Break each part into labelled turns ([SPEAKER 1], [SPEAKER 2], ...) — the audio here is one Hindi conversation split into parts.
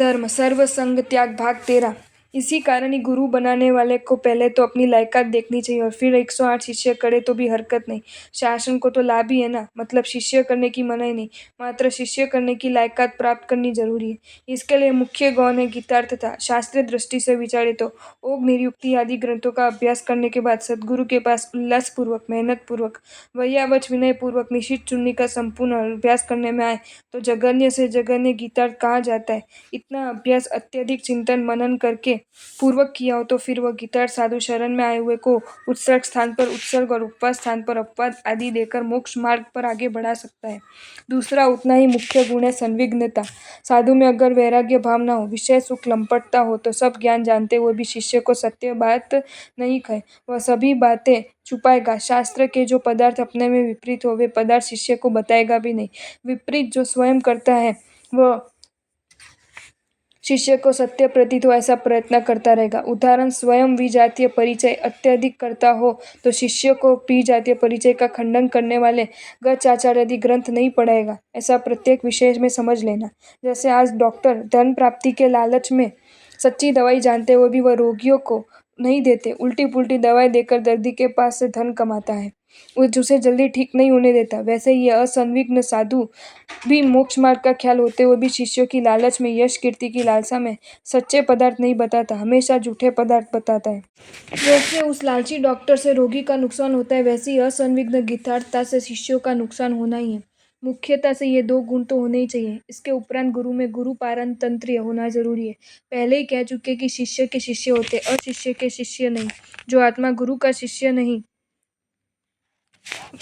[SPEAKER 1] धर्म सर्व संग त्याग भाग 13। इसी कारण ही गुरु बनाने वाले को पहले तो अपनी लायकात देखनी चाहिए और फिर 108 शिष्य करे तो भी हरकत नहीं। शासन को तो लाभ ही है ना, मतलब शिष्य करने की मनाही नहीं, मात्र शिष्य करने की लायकात प्राप्त करनी जरूरी है। इसके लिए मुख्य गौण है गीतार्थ था। शास्त्रीय दृष्टि से विचारे तो ओग निरुक्ति आदि ग्रंथों का अभ्यास करने के बाद सदगुरु के पास उल्लास पूर्वक, मेहनत पूर्वक, वैयावच विनय पूर्वक निश्चित चुन्नी का संपूर्ण अभ्यास करने में आए तो जगन्य से जगन्य गीतार्थ कहा जाता है। इतना अभ्यास अत्यधिक चिंतन मनन करके पूर्वक किया हो तो फिर वह गीतार्थ साधु शरण में आए हुए को उत्सर्ग स्थान पर उत्सर्ग और उपवास स्थान पर अपवाद आदि देकर मोक्ष मार्ग पर आगे बढ़ा सकता है। दूसरा उतना ही मुख्य गुण है संविघ्नता। साधु में अगर वैराग्य भाव ना हो, विषय सुख लंपटता हो तो सब ज्ञान जानते हुए भी शिष्य को सत्य बात नहीं कहे, वह सभी बातें छुपाएगा। शास्त्र के जो पदार्थ अपने में विपरीत हो वे पदार्थ शिष्य को बताएगा भी नहीं। विपरीत जो स्वयं करता है वह शिष्य को सत्य प्रतीत हो ऐसा प्रयत्न करता रहेगा। उदाहरण, स्वयं विजातीय परिचय अत्यधिक करता हो तो शिष्य को पी जातीय परिचय का खंडन करने वाले गच्छ आदि ग्रंथ नहीं पढ़ाएगा। ऐसा प्रत्येक विषय में समझ लेना। जैसे आज डॉक्टर धन प्राप्ति के लालच में सच्ची दवाई जानते हुए भी वह रोगियों को नहीं देते, उल्टी पुल्टी दवाई देकर दर्दी के पास से धन कमाता है, उसे जल्दी ठीक नहीं होने देता। वैसे ये असंविघ्न साधु भी मोक्ष मार्ग का ख्याल होते हुए भी शिष्यों की लालच में, यश कीर्ति की लालसा में सच्चे पदार्थ नहीं बताता, हमेशा झूठे पदार्थ बताता है। जैसे उस लालची डॉक्टर से रोगी का नुकसान होता है, वैसे ही असंविघ्न गीतार्थता से शिष्यों का नुकसान होना ही है। मुख्यतः से ये दो गुण तो होने ही चाहिए। इसके उपरांत गुरु में गुरु पारतंत्र्य होना जरूरी है। पहले ही कह चुके कि शिष्य के शिष्य होते, अशिष्य के शिष्य नहीं। जो आत्मा गुरु का शिष्य नहीं,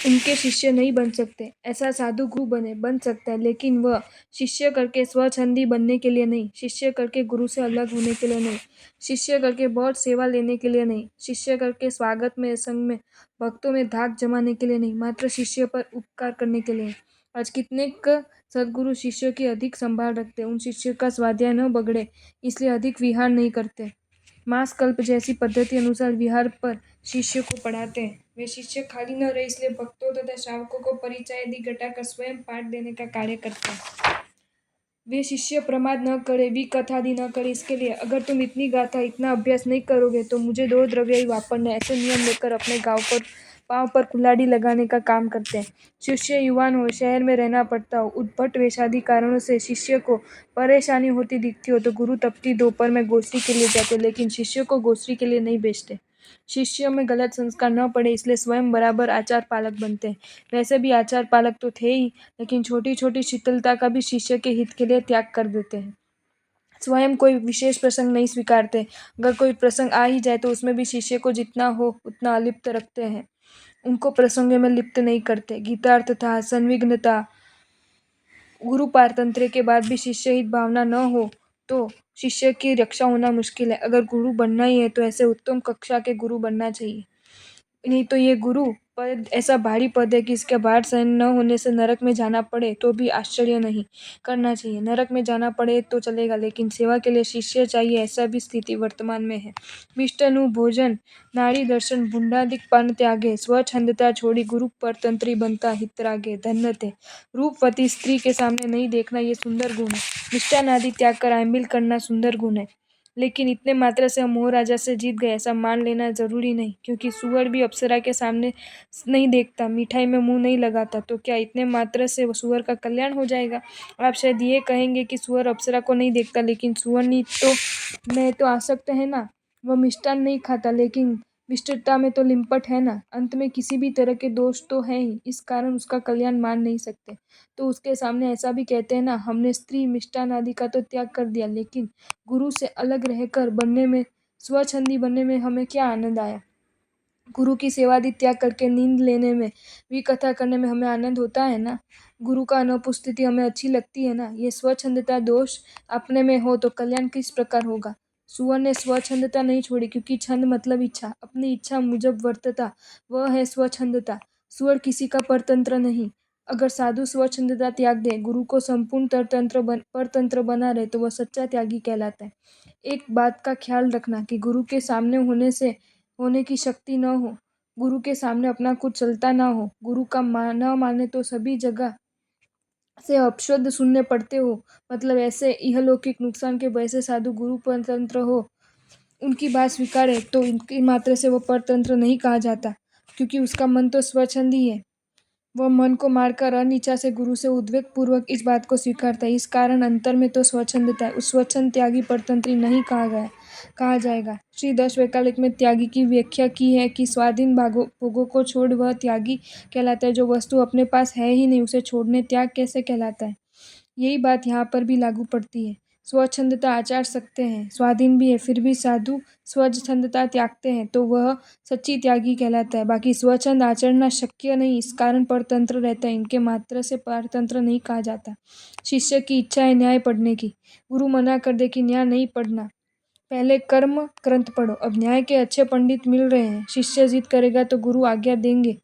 [SPEAKER 1] उनके शिष्य नहीं बन सकते। ऐसा साधु गुरु बन सकता है, लेकिन वह शिष्य करके स्वच्छंदी बनने के लिए नहीं, शिष्य करके गुरु से अलग होने के लिए नहीं, शिष्य करके बहुत सेवा लेने के लिए नहीं, शिष्य करके स्वागत में, संग में, भक्तों में धाक जमाने के लिए नहीं, मात्र शिष्य पर उपकार करने के लिए। आज कितने सदगुरु शिष्यों की अधिक संभाल रखते, उन शिष्यों का स्वाध्याय न बगड़े इसलिए अधिक विहार नहीं करते। मास कल्प जैसी पद्धति अनुसार विहार पर शिष्य को पढ़ाते हैं। वे शिष्य खाली न रहे इसलिए भक्तों तथा श्रावकों को परिचय आदि घटाकर स्वयं पाठ देने का कार्य करते हैं। वे शिष्य प्रमाद न करे, विकथा आदि न करे, इसके लिए अगर तुम इतनी गाथा, इतना अभ्यास नहीं करोगे तो मुझे 2 द्रव्य ही वापरने, ऐसे नियम लेकर अपने पाँव पर कुल्हाड़ी लगाने का काम करते हैं। शिष्य युवान हो, शहर में रहना पड़ता हो, उद्भट वेशादि कारणों से शिष्य को परेशानी होती दिखती हो तो गुरु तपती दोपहर में गोश्री के लिए जाते, लेकिन शिष्य को गोश्री के लिए नहीं भेजते। शिष्यों में गलत संस्कार न पड़े इसलिए स्वयं बराबर आचार पालक बनते हैं। वैसे भी आचार पालक तो थे ही, लेकिन छोटी छोटी शीतलता का भी शिष्य के हित के लिए त्याग कर देते हैं। स्वयं कोई विशेष प्रसंग नहीं स्वीकारते, अगर कोई प्रसंग आ ही जाए तो उसमें भी शिष्य को जितना हो उतना अलिप्त रखते हैं, उनको प्रसंग में लिप्त नहीं करते। गीतार्थ था, संविघ्नता, गुरु पारतंत्र्य के बाद भी शिष्य हित भावना न हो तो शिष्य की रक्षा होना मुश्किल है। अगर गुरु बनना ही है तो ऐसे उत्तम कक्षा के गुरु बनना चाहिए, नहीं तो ये गुरु पद ऐसा भारी पद है कि इसके भार सहन न होने से नरक में जाना पड़े तो भी आश्चर्य नहीं करना चाहिए। नरक में जाना पड़े तो चलेगा, लेकिन सेवा के लिए शिष्य चाहिए, ऐसा भी स्थिति वर्तमान में है। मिष्टनु भोजन, नारी दर्शन, बुंडादिक पान त्यागे, स्वच्छंदता छोड़ी गुरु परतंत्री बनता हितरागे, धन्य थे। रूपवती स्त्री के सामने नहीं देखना ये सुंदर गुण है। मिष्टान आदि त्याग कर आंबिल करना सुंदर गुण है, लेकिन इतने मात्र से हम मोह राजा से जीत गए ऐसा मान लेना जरूरी नहीं, क्योंकि सुअर भी अप्सरा के सामने नहीं देखता, मिठाई में मुंह नहीं लगाता, तो क्या इतने मात्र से सुअर का कल्याण हो जाएगा? आप शायद ये कहेंगे कि सुअर अप्सरा को नहीं देखता, लेकिन सुअरनी तो मैं तो आसक्त है ना, वह मिष्टान नहीं खाता लेकिन मिष्टता में तो लिपट है ना, अंत में किसी भी तरह के दोष तो है ही, इस कारण उसका कल्याण मान नहीं सकते। तो उसके सामने ऐसा भी कहते हैं ना, हमने स्त्री मिष्टान आदि का तो त्याग कर दिया, लेकिन गुरु से अलग रहकर बनने में, स्वच्छंदी बनने में हमें क्या आनंद आया? गुरु की सेवादि त्याग करके नींद लेने में, विकथा करने में हमें आनंद होता है ना, गुरु का अनुपस्थिति हमें अच्छी लगती है ना। ये स्वच्छंदता दोष अपने में हो तो कल्याण किस प्रकार होगा? सुअर ने स्वच्छंदता नहीं छोड़ी, क्योंकि छंद मतलब इच्छा, अपनी इच्छा मुजब वर्तता, वह है स्वच्छंदता। सुअर किसी का परतंत्र नहीं। अगर साधु स्वच्छंदता त्याग दे, गुरु को संपूर्ण परतंत्र बना रहे तो वह सच्चा त्यागी कहलाता है। एक बात का ख्याल रखना कि गुरु के सामने होने की शक्ति न हो, गुरु के सामने अपना कुछ चलता ना हो, गुरु का न माने तो सभी जगह से अपशब्द सुनने पड़ते हो, मतलब ऐसे इहलौकिक नुकसान के भय से साधु गुरु परतंत्र हो उनकी बात स्वीकारे तो इनकी मात्र से वो परतंत्र नहीं कहा जाता, क्योंकि उसका मन तो स्वच्छंदी है। वह मन को मारकर अनिच्छा से गुरु से उद्वेग पूर्वक इस बात को स्वीकारता है। इस कारण अंतर में तो स्वच्छंदता है। उस स्वच्छंद त्यागी परतंत्री नहीं कहा जाएगा। श्री दश वैकल्पिक में त्यागी की व्याख्या की है कि स्वाधीन भोगों को छोड़ वह त्यागी कहलाता है। जो वस्तु अपने पास है ही नहीं उसे छोड़ने त्याग कैसे कहलाता है। यही बात यहाँ पर भी लागू पड़ती है। स्वच्छंदता आचार सकते हैं, स्वाधीन भी है, फिर भी साधु स्वच्छंदता त्यागते हैं तो वह सच्ची त्यागी कहलाता है। बाकी स्वच्छंद आचरना शक्य नहीं, इस कारण परतंत्र रहता है। इनके मात्र से परतंत्र नहीं कहा जाता। शिष्य की इच्छा है न्याय पढ़ने की, गुरु मना कर दे कि न्याय नहीं पढ़ना, पहले कर्म ग्रंथ पढ़ो। अब न्याय के अच्छे पंडित मिल रहे हैं, शिष्य जिद करेगा तो गुरु आज्ञा देंगे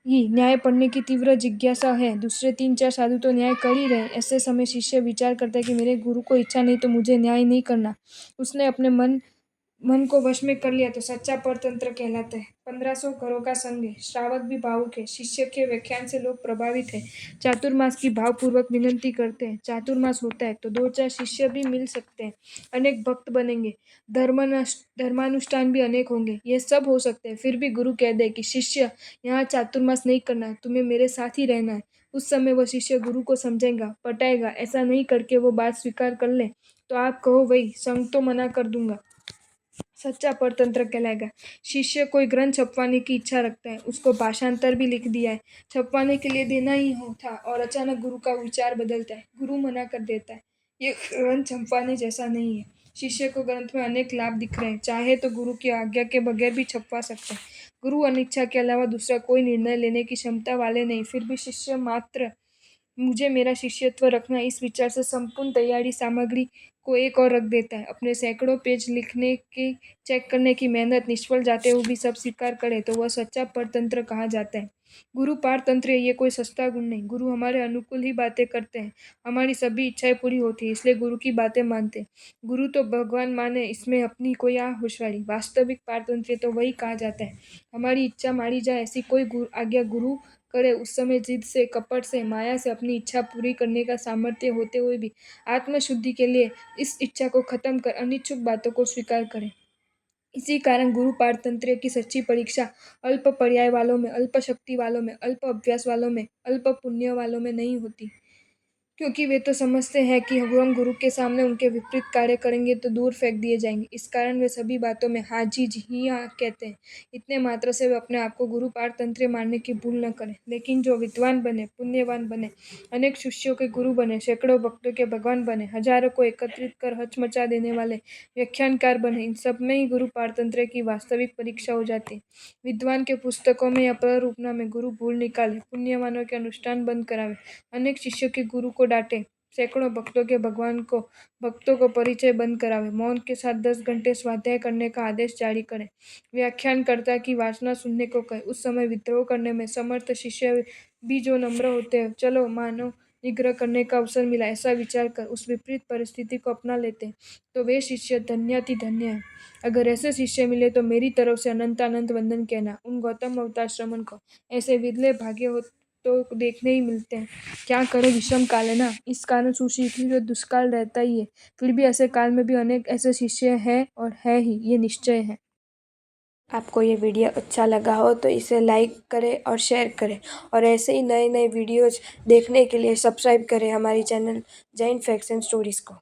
[SPEAKER 1] ही। न्याय पढ़ने की तीव्र जिज्ञासा है, दूसरे 3-4 साधु तो न्याय कर ही रहे। ऐसे समय शिष्य विचार करता है कि मेरे गुरु को इच्छा नहीं तो मुझे न्याय नहीं करना। उसने अपने मन को वश में कर लिया तो सच्चा परतंत्र कहलाता है। 1500 घरों का संग है, श्रावक भी भावुक है, शिष्य के व्याख्यान से लोग प्रभावित है, चातुर्मास की भावपूर्वक विनंती करते हैं। चातुर्मास होता है तो 2-4 शिष्य भी मिल सकते हैं, अनेक भक्त बनेंगे, धर्मानुष्ठान भी अनेक होंगे, ये सब हो सकते हैं। फिर भी गुरु कह दे कि शिष्य यहाँ चातुर्मास नहीं करना, तुम्हें मेरे साथ ही रहना है। उस समय वह शिष्य गुरु को समझेगा, पटाएगा। ऐसा नहीं करके वो बात स्वीकार कर ले तो आप कहो वही संग तो मना कर दूंगा, सच्चा परतंत्र कहलाएगा। शिष्य कोई ग्रंथ छपवाने की इच्छा रखता है, उसको भाषांतर भी लिख दिया है, छपवाने के लिए देना ही हो था और अचानक गुरु का विचार बदलता है, गुरु मना कर देता है। ये ग्रंथ छपवाने जैसा नहीं है। शिष्य को ग्रंथ में अनेक लाभ दिख रहे हैं, चाहे तो गुरु की आज्ञा के बगैर भी छपवा सकते हैं। गुरु अनिच्छा के अलावा दूसरा कोई निर्णय लेने की क्षमता वाले नहीं। फिर भी शिष्य मात्र मुझे मेरा शिष्यत्व रखना, इस विचार से संपूर्ण तैयारी सामग्री को एक और रख देता है। अपने सैकड़ों पेज लिखने की, चेक करने की मेहनत निष्फल जाते हुए भी सब स्वीकार करे तो वह सच्चा परतंत्र कहा जाता है। गुरु पारतंत्र है, ये कोई सस्ता गुण नहीं। गुरु हमारे अनुकूल ही बातें करते हैं, हमारी सभी इच्छाएं पूरी होती है, इसलिए गुरु की बातें मानते हैं। गुरु तो भगवान माने, इसमें अपनी कोई होशियारी। वास्तविक पारतंत्र तो वही कहा जाता है हमारी इच्छा मारी जाए, ऐसी कोई आज्ञा गुरु करे। उस समय जिद से, कपट से, माया से अपनी इच्छा पूरी करने का सामर्थ्य होते हुए भी आत्मशुद्धि के लिए इस इच्छा को खत्म कर अनिच्छुक बातों को स्वीकार करें। इसी कारण गुरु पारतंत्र की सच्ची परीक्षा अल्प पर्याय वालों में, अल्प शक्ति वालों में, अल्प अभ्यास वालों में, अल्प पुण्य वालों में नहीं होती, क्योंकि वे तो समझते हैं कि हम गुरु के सामने उनके विपरीत कार्य करेंगे तो दूर फेंक दिए जाएंगे। इस कारण वे सभी बातों में हाँ जी ही हाँ कहते हैं। इतने मात्र से वे अपने आप को गुरु पारतंत्र मानने की भूल न करें। लेकिन जो विद्वान बने, पुण्यवान बने, अनेक शिष्यों के गुरु बने, सैकड़ों भक्तों के भगवान बने, हजारों को एकत्रित कर हचमचा देने वाले व्याख्यानकार बने, इन सब में ही गुरु पारतंत्र की वास्तविक परीक्षा हो जाती है। विद्वान के पुस्तकों में या प्ररूपना में गुरु भूल निकाले, पुण्यवानों के अनुष्ठान बंद करावे, अनेक शिष्यों के गुरु को डांटे, सैकड़ों भक्तों को परिचय बंद करावे, मौन के साथ 10 घंटे स्वाध्याय करने का आदेश जारी करे, व्याख्यानकर्ता की वासना सुनने को कहे। उस समय विद्रोह करने में समर्थ शिष्य भी जो नम्र होते हैं, चलो मानव निग्रह करने का अवसर मिला ऐसा विचार कर उस विपरीत परिस्थिति को अपना लेते हैं, तो वे शिष्य धन्याति धन्य है। अगर ऐसे शिष्य मिले तो मेरी तरफ से अनंत वंदन कहना उन गौतम अवतार श्रमण को। ऐसे विरले भाग्य हो तो देखने ही मिलते हैं। क्या करे, विषम काल है ना, इस कारण सुशील जो दुष्काल रहता ही है। फिर भी ऐसे काल में भी अनेक ऐसे शिष्य हैं और है ही, ये निश्चय है।
[SPEAKER 2] आपको ये वीडियो अच्छा लगा हो तो इसे लाइक करें और शेयर करें, और ऐसे ही नए नए वीडियोज़ देखने के लिए सब्सक्राइब करें हमारी channel Jain facts and stories को।